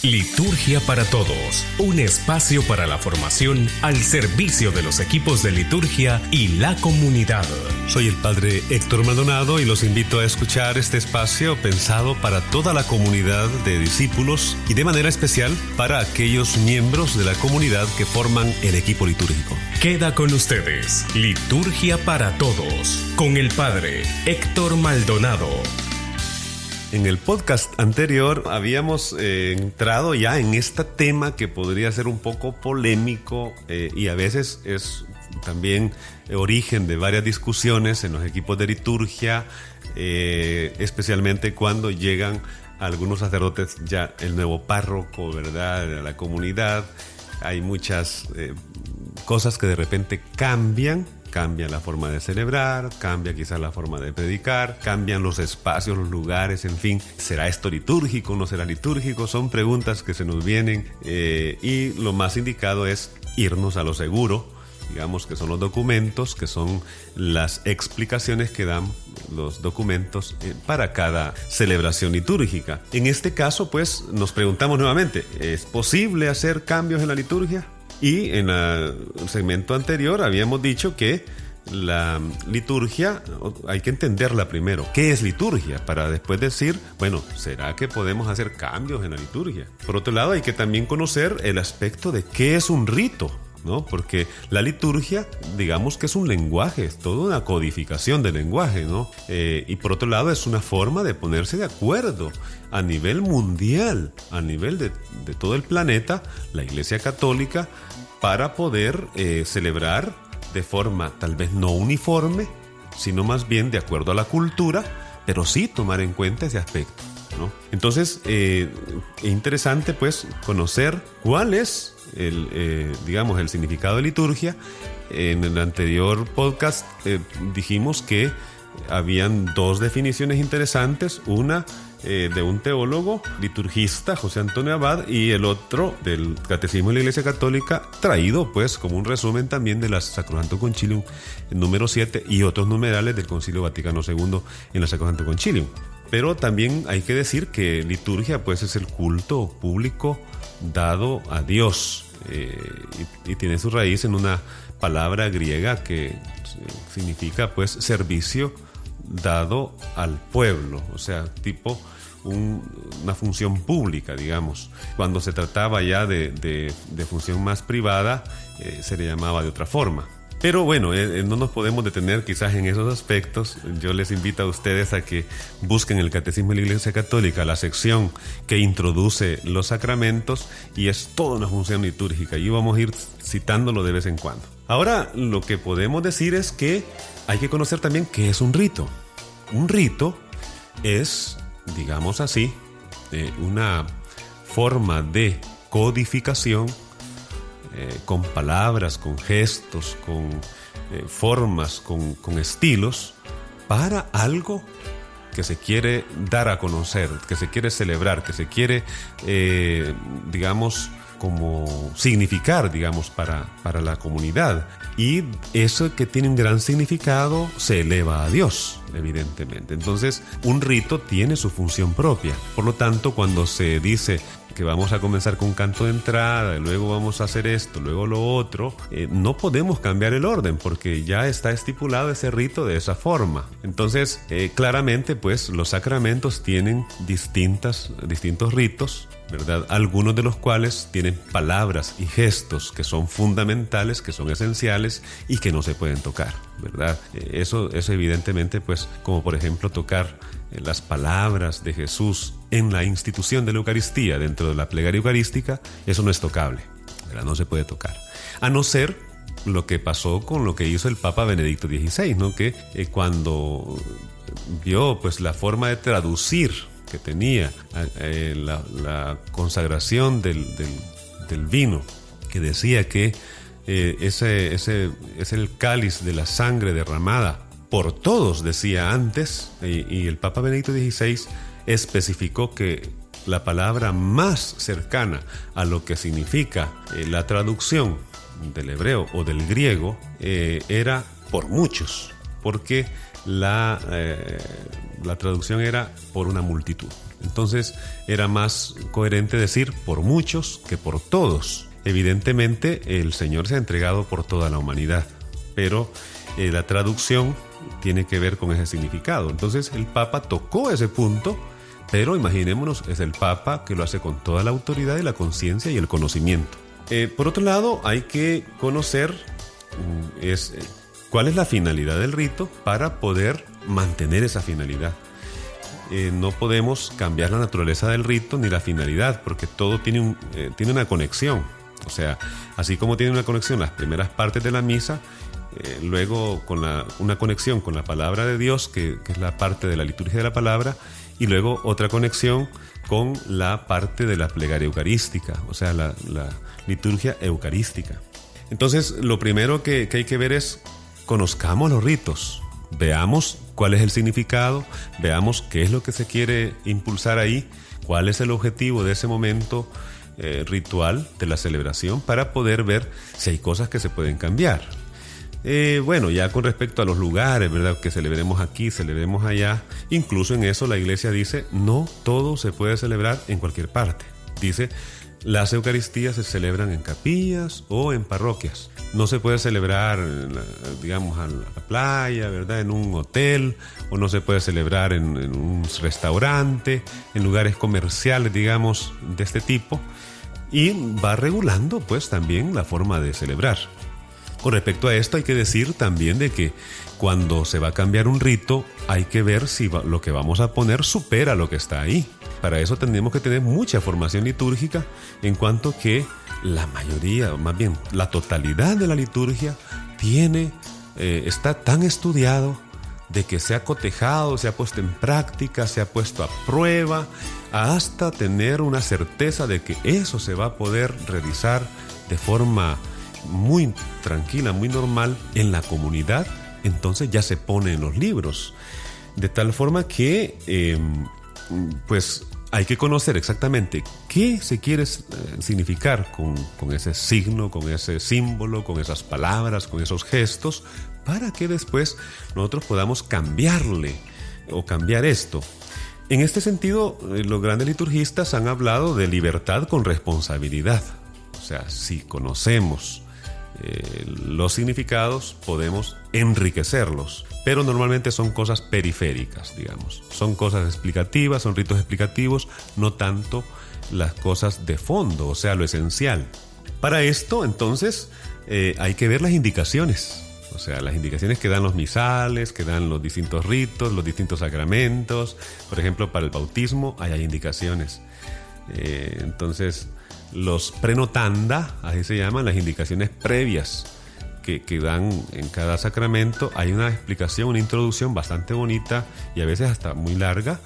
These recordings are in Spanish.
Liturgia para Todos, un espacio para la formación al servicio de los equipos de liturgia y la comunidad. Soy el Padre Héctor Maldonado y los invito a escuchar este espacio pensado para toda la comunidad de discípulos y de manera especial para aquellos miembros de la comunidad que forman el equipo litúrgico. Queda con ustedes, Liturgia para Todos, con el Padre Héctor Maldonado. En el podcast anterior habíamos entrado ya en este tema que podría ser un poco polémico y a veces es también origen de varias discusiones en los equipos de liturgia, especialmente cuando llegan algunos sacerdotes, ya el nuevo párroco, ¿verdad?, de la comunidad. Hay muchas cosas que de repente cambian la forma de celebrar, cambia quizás la forma de predicar, cambian los espacios, los lugares, en fin. ¿Será esto litúrgico? ¿No será litúrgico? Son preguntas que se nos vienen y lo más indicado es irnos a lo seguro, digamos que son los documentos, que son las explicaciones que dan los documentos para cada celebración litúrgica. En este caso, pues, nos preguntamos nuevamente, ¿es posible hacer cambios en la liturgia? Y en el segmento anterior habíamos dicho que la liturgia hay que entenderla primero. ¿Qué es liturgia? Para después decir, bueno, ¿será que podemos hacer cambios en la liturgia? Por otro lado, hay que también conocer el aspecto de qué es un rito, ¿no? Porque la liturgia, digamos que es un lenguaje, es toda una codificación del lenguaje, ¿no? Y por otro lado es una forma de ponerse de acuerdo a nivel mundial, a nivel de todo el planeta, la Iglesia Católica, para poder celebrar de forma tal vez no uniforme, sino más bien de acuerdo a la cultura, pero sí tomar en cuenta ese aspecto, ¿no? Entonces, es interesante pues conocer cuál es el significado de liturgia. En el anterior podcast dijimos que habían dos definiciones interesantes, una de un teólogo liturgista, José Antonio Abad, y el otro del Catecismo de la Iglesia Católica, traído pues como un resumen también de la Sacrosanctum Concilium número 7 y otros numerales del Concilio Vaticano II en la Sacrosanctum Concilium. Pero también hay que decir que liturgia pues es el culto público dado a Dios y tiene su raíz en una palabra griega que significa pues servicio dado al pueblo, o sea, tipo una función pública, digamos. Cuando se trataba ya de función más privada, se le llamaba de otra forma. Pero bueno, no nos podemos detener quizás en esos aspectos. Yo les invito a ustedes a que busquen el Catecismo de la Iglesia Católica, la sección que introduce los sacramentos, y es toda una función litúrgica, y vamos a ir citándolo de vez en cuando. Ahora, lo que podemos decir es que hay que conocer también qué es un rito. Un rito es, digamos así, una forma de codificación con palabras, con gestos, con formas, con estilos, para algo que se quiere dar a conocer, que se quiere celebrar, que se quiere, como significar, para la comunidad. Y eso que tiene un gran significado se eleva a Dios, evidentemente. Entonces, un rito tiene su función propia. Por lo tanto, cuando se dice que vamos a comenzar con un canto de entrada, y luego vamos a hacer esto, luego lo otro, no podemos cambiar el orden porque ya está estipulado ese rito de esa forma. Entonces, claramente, pues, los sacramentos tienen distintos ritos, ¿verdad? Algunos de los cuales tienen palabras y gestos que son fundamentales, que son esenciales y que no se pueden tocar, ¿verdad? Eso evidentemente, pues, como por ejemplo tocar las palabras de Jesús en la institución de la Eucaristía, dentro de la plegaria eucarística, eso no es tocable, ¿verdad? No se puede tocar. A no ser lo que pasó con lo que hizo el Papa Benedicto XVI, ¿no? Que cuando vio pues la forma de traducir que tenía la consagración del vino, que decía que ese es el cáliz de la sangre derramada por todos, decía antes, y el Papa Benedicto XVI especificó que la palabra más cercana a lo que significa la traducción del hebreo o del griego era por muchos, porque la traducción era por una multitud. Entonces era más coherente decir por muchos que por todos. Evidentemente el Señor se ha entregado por toda la humanidad, pero la traducción tiene que ver con ese significado. Entonces el Papa tocó ese punto, pero imaginémonos, es el Papa que lo hace con toda la autoridad y la conciencia y el conocimiento. Por otro lado, hay que conocer cuál es la finalidad del rito para poder mantener esa finalidad. No podemos cambiar la naturaleza del rito ni la finalidad, porque todo tiene una conexión. O sea, así como tiene una conexión las primeras partes de la misa, luego una conexión con la palabra de Dios, que es la parte de la liturgia de la palabra, y luego otra conexión con la parte de la plegaria eucarística, o sea, la liturgia eucarística. Entonces, lo primero que hay que ver es, conozcamos los ritos, veamos cuál es el significado, veamos qué es lo que se quiere impulsar ahí, cuál es el objetivo de ese momento ritual de la celebración, para poder ver si hay cosas que se pueden cambiar. Bueno, ya con respecto a los lugares, ¿verdad? Que celebremos aquí, celebremos allá, incluso en eso la Iglesia dice, no todo se puede celebrar en cualquier parte. Dice, las Eucaristías se celebran en capillas o en parroquias. No se puede celebrar, digamos, a la playa, ¿verdad? En un hotel, o no se puede celebrar en un restaurante, en lugares comerciales, digamos, de este tipo. Y va regulando, pues, también la forma de celebrar. Con respecto a esto hay que decir también de que cuando se va a cambiar un rito hay que ver si lo que vamos a poner supera lo que está ahí. Para eso tendremos que tener mucha formación litúrgica, en cuanto que la mayoría, más bien la totalidad de la liturgia está tan estudiado de que se ha cotejado, se ha puesto en práctica, se ha puesto a prueba, hasta tener una certeza de que eso se va a poder realizar de forma muy tranquila, muy normal en la comunidad. Entonces ya se pone en los libros, de tal forma que pues hay que conocer exactamente qué se quiere significar con ese signo, con ese símbolo, con esas palabras, con esos gestos, para que después nosotros podamos cambiarle o cambiar esto. En este sentido, los grandes liturgistas han hablado de libertad con responsabilidad. O sea, si conocemos los significados, podemos enriquecerlos, pero normalmente son cosas periféricas, digamos. Son cosas explicativas, son ritos explicativos, no tanto las cosas de fondo, o sea, lo esencial. Para esto, entonces, hay que ver las indicaciones. O sea, las indicaciones que dan los misales, que dan los distintos ritos, los distintos sacramentos. Por ejemplo, para el bautismo hay indicaciones. Entonces, los prenotanda, así se llaman, las indicaciones previas que dan en cada sacramento. Hay una explicación, una introducción bastante bonita y a veces hasta muy larga,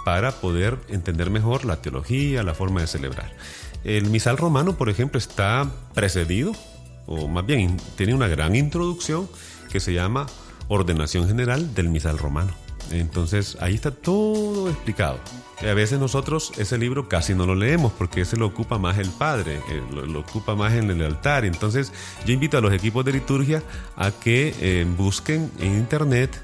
para poder entender mejor la teología, la forma de celebrar. El misal romano, por ejemplo, está precedido, o más bien tiene una gran introducción que se llama Ordenación General del Misal Romano. Entonces ahí está todo explicado. A veces nosotros ese libro casi no lo leemos, porque ese lo ocupa más el padre, lo ocupa más en el altar. Entonces yo invito a los equipos de liturgia a que busquen en internet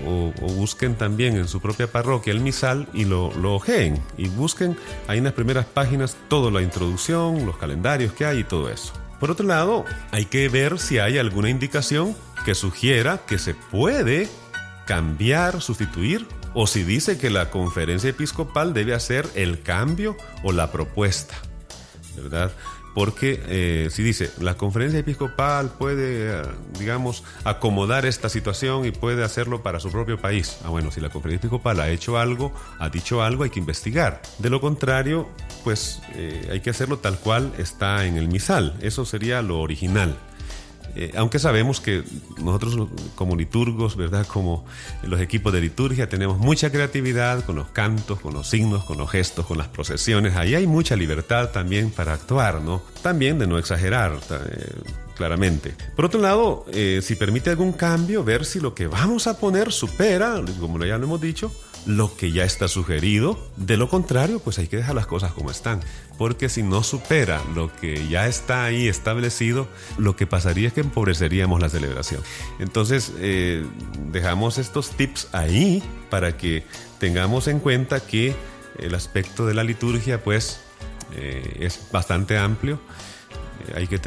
o busquen también en su propia parroquia el misal y lo ojeen, y busquen ahí en las primeras páginas toda la introducción, los calendarios que hay y todo eso. Por otro lado, hay que ver si hay alguna indicación que sugiera que se puede cambiar, sustituir, o si dice que la conferencia episcopal debe hacer el cambio o la propuesta, ¿verdad? Porque si dice, la conferencia episcopal puede, digamos, acomodar esta situación y puede hacerlo para su propio país. Bueno, si la conferencia episcopal ha hecho algo, ha dicho algo, hay que investigar. De lo contrario, pues hay que hacerlo tal cual está en el misal. Eso sería lo original. Aunque sabemos que nosotros como liturgos, ¿verdad?, como los equipos de liturgia, tenemos mucha creatividad con los cantos, con los signos, con los gestos, con las procesiones. Ahí hay mucha libertad también para actuar, ¿no? También de no exagerar, claramente. Por otro lado, si permite algún cambio, ver si lo que vamos a poner supera, como ya lo hemos dicho, lo que ya está sugerido. De lo contrario, pues hay que dejar las cosas como están, porque si no supera lo que ya está ahí establecido, lo que pasaría es que empobreceríamos la celebración. Entonces dejamos estos tips ahí para que tengamos en cuenta que el aspecto de la liturgia pues es bastante amplio. Hay que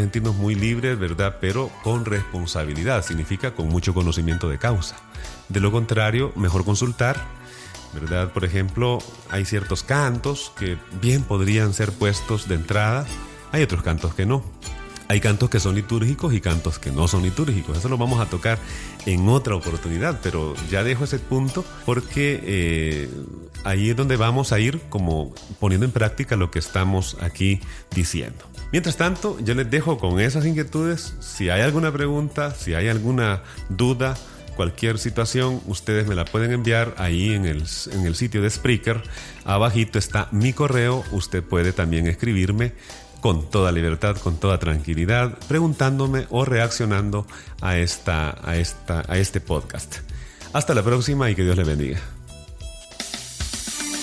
sentirnos muy libres, ¿verdad? Pero con responsabilidad, significa con mucho conocimiento de causa. De lo contrario, mejor consultar, ¿verdad? Por ejemplo, hay ciertos cantos que bien podrían ser puestos de entrada, hay otros cantos que no. Hay cantos que son litúrgicos y cantos que no son litúrgicos. Eso lo vamos a tocar en otra oportunidad, pero ya dejo ese punto porque ahí es donde vamos a ir como poniendo en práctica lo que estamos aquí diciendo. Mientras tanto, yo les dejo con esas inquietudes. Si hay alguna pregunta, si hay alguna duda, cualquier situación, ustedes me la pueden enviar ahí en el sitio de Spreaker. Abajito está mi correo. Usted puede también escribirme con toda libertad, con toda tranquilidad, preguntándome o reaccionando a este podcast. Hasta la próxima y que Dios le bendiga.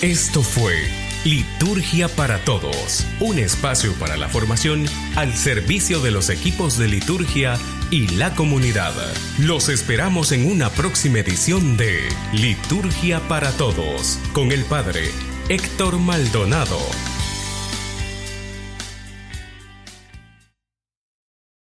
Esto fue Liturgia para Todos, un espacio para la formación al servicio de los equipos de liturgia y la comunidad. Los esperamos en una próxima edición de Liturgia para Todos con el Padre Héctor Maldonado.